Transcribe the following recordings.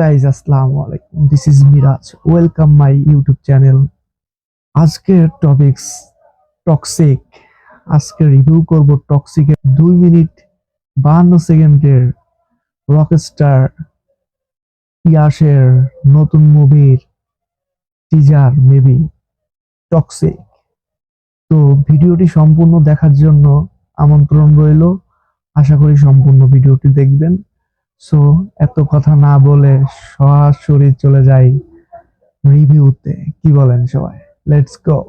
Guys আসসালামু আলাইকুম, this is Miraj, welcome my YouTube channel. আজকের টপিকস টক্সিক। আজকে রিভিউ করব টক্সিকের 2 মিনিট 52 সেকেন্ডের রকস্টার ইয়াসের নতুন মুভির টিজার মেবি টক্সিক। তো ভিডিওটি সম্পূর্ণ দেখার জন্য আমন্ত্রণ রইল। আশা করি সম্পূর্ণ ভিডিওটি দেখবেন। সো এত কথা না বলে সরাসরি চলে যাই রিভিউতে। কি বলেন সবাই? Let's go.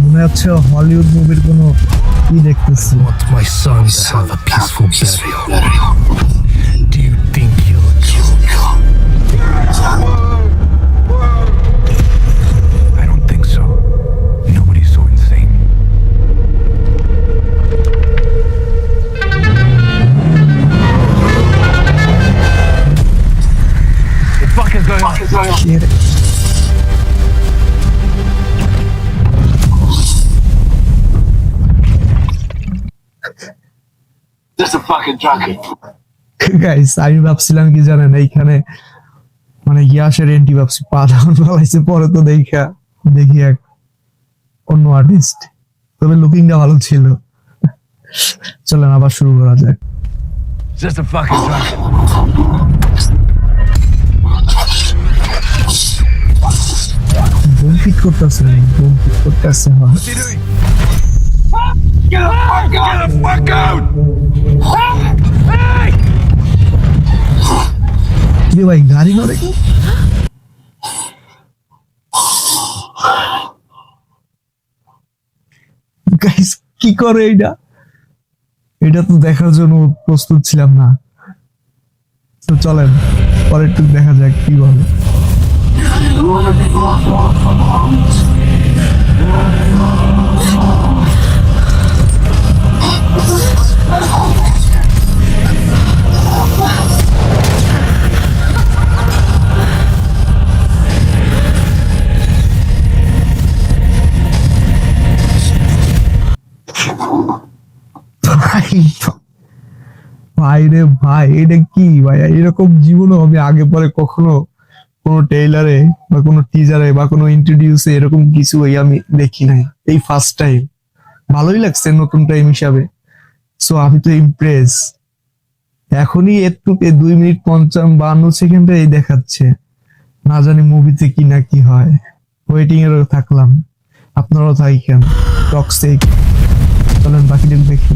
মনে হচ্ছে হলিউড মুভির কোনো কি দেখতেছি। My sons have a peaceful burial. Do you think you'll kill me? I don't think so. Nobody's so insane. What the fuck is going on? Shit. Just a fucking junkie. Guys, আমি ভাবছিলাম কি জানেন, এইখানে মানে ইয়াসের anti ভাবছি পাঠান বানাইছে, পরে তো দেখি এক অন্য আর্টিস্ট। তবে লুকিংটা ভালো ছিল। চলেন আবার শুরু করা যাক। Just a fucking junkie. Bomb fit করতেছে, হয়। What's he doing? Get the fuck out! Get the fuck out! Hey! কি ভাই, গাড়ি করে কি? গাইস, কি করে এটা? এটা তো দেখার জন্য প্রস্তুত ছিলাম না। তো চলেন পরের টুক দেখা যাক কি বলে। ভাই রে ভাই, এটা কি ভাই? এরকম জীবনে আমি আগে পরে কখনো কোনো ট্রেইলারে বা কোনো টিজারে বা কোনো ইন্ট্রোডিউসে এরকম কিছু আমি দেখি নাই। এই ফার্স্ট টাইম। ভালোই লাগছে নতুন টাইম হিসাবে। সো আমি তো ইমপ্রেস। এখনই একটু 2 মিনিট 52 সেকেন্ডে এই দেখাচ্ছে। না জানি মুভিতে কি না কি হয়। ওয়েটিং এর থাকলাম, আপনারাও থাকেন। টক্সিক। চলেন বাকিটা দেখি।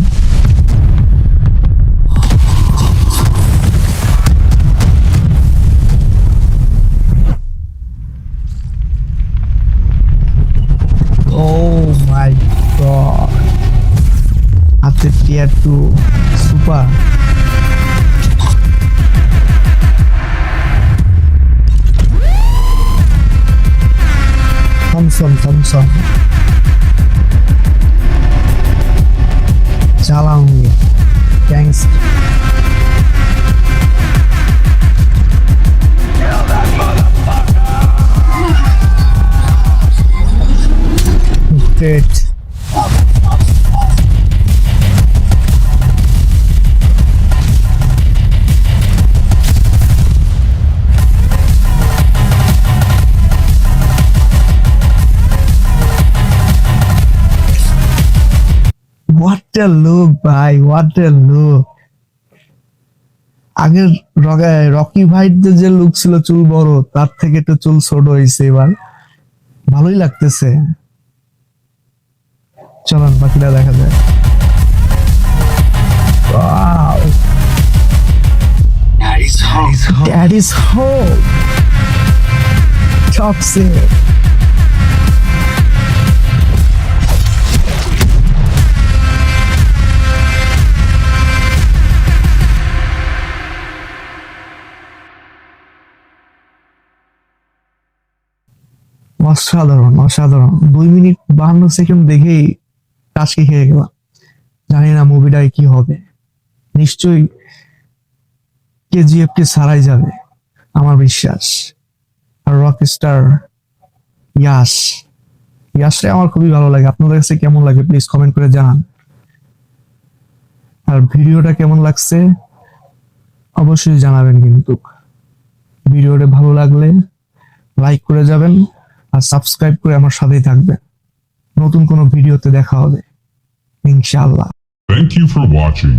Oh my god. After tier 2 super. Thompson. Chalangi. Gangster. Great. What a look, ভাই, what a look. আগের রকি ভাইদের যে লুক ছিল চুল বড়, তার থেকে একটু চুল ছোট হয়েছে এবার। ভালোই লাগতেছে। চলুন বাকিটা দেখা যায়। Wow. Daddy's home. Daddy's home. Toxic. অসাধারণ 2 মিনিট 52 সেকেন্ড দেখেই টাসকি খেয়ে গেলাম। জানি না মুভিটায় কি হবে। নিশ্চয়ই কেজিএফ কে ছাড়াই যাবে আমার বিশ্বাস। আর রকস্টার ইয়াশরে আমার খুবই ভালো লাগে। আপনাদের কাছে কেমন লাগে প্লিজ কমেন্ট করে জানান। আর ভিডিওটা কেমন লাগছে অবশ্যই জানাবেন। কিন্তু ভিডিওটা ভালো লাগলে লাইক করে যাবেন আর সাবস্ক্রাইব করে আমার সাথেই থাকবেন। নতুন কোনো ভিডিওতে দেখা হবে ইনশাআল্লাহ। Thank you for watching.